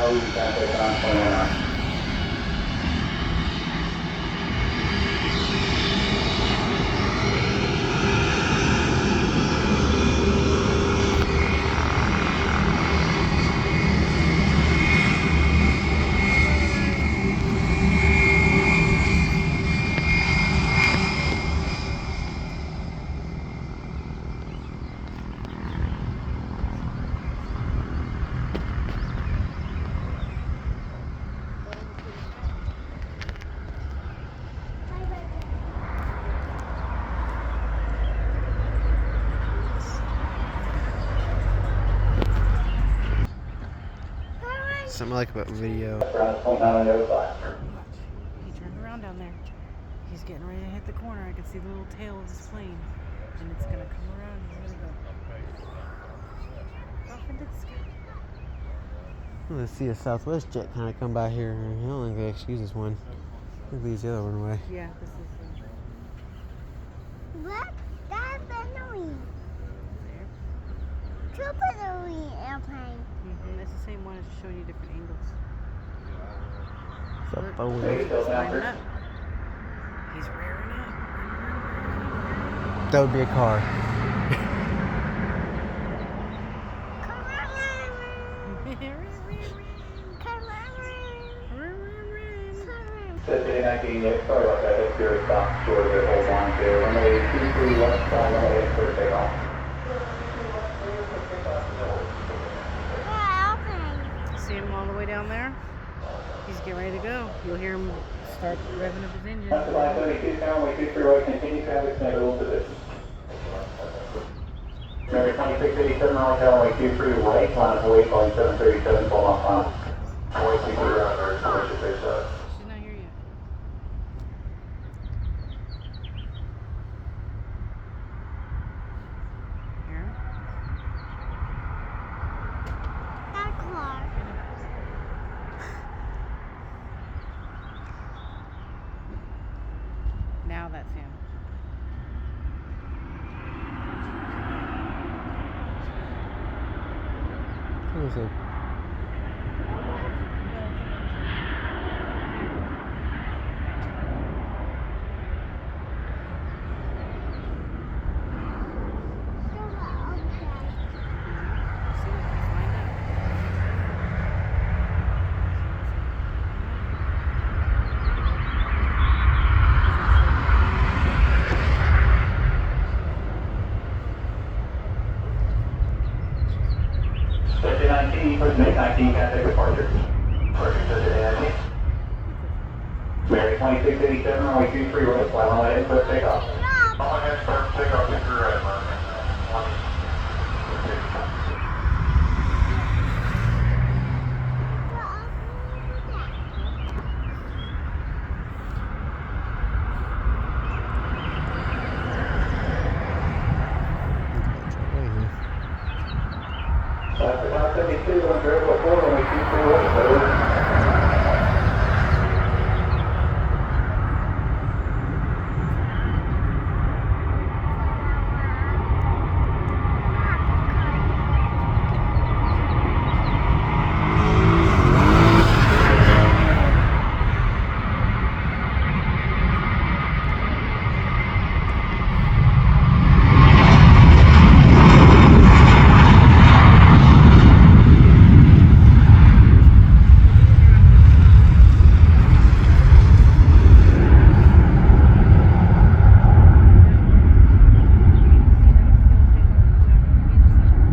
RDU, traffic on 21. Something I like about video. Watch. He turned around down there. He's getting ready to hit the corner. I can see the little tail of his plane. And it's going to come around. He's going to go off into the sky. Let's see a Southwest jet kind of come by here. I don't think they excuse this one. I think these the other one away. Yeah, this is Look, that's annoying. there. Super annoying airplane. It's the same one. It's just showing you different angles. It's a Look, Boeing. he's lining up. He's rearing up. That would be a car. City 19, sorry about that, it's your stop short of it, hold on to. Runway 23 left side, runway for takeoff. See him all the way down there? He's getting ready to go. You'll hear him start revving up his engine. That's line 72, runway 23 right, continue traffic, schedule position. Runway 2687, runway 23 right, line of away, calling 737, 12 off final. Runway 23 right, or commercial face up. She's not here yet. Here. That car. Now that's him. What is it? See, he's lined up. City 19, first make 19, contact departure. Departure to City 19. Mary 2687, runway 23 right, fly runway 8, first takeoff. Stop. Runway 8, first takeoff, 23 right,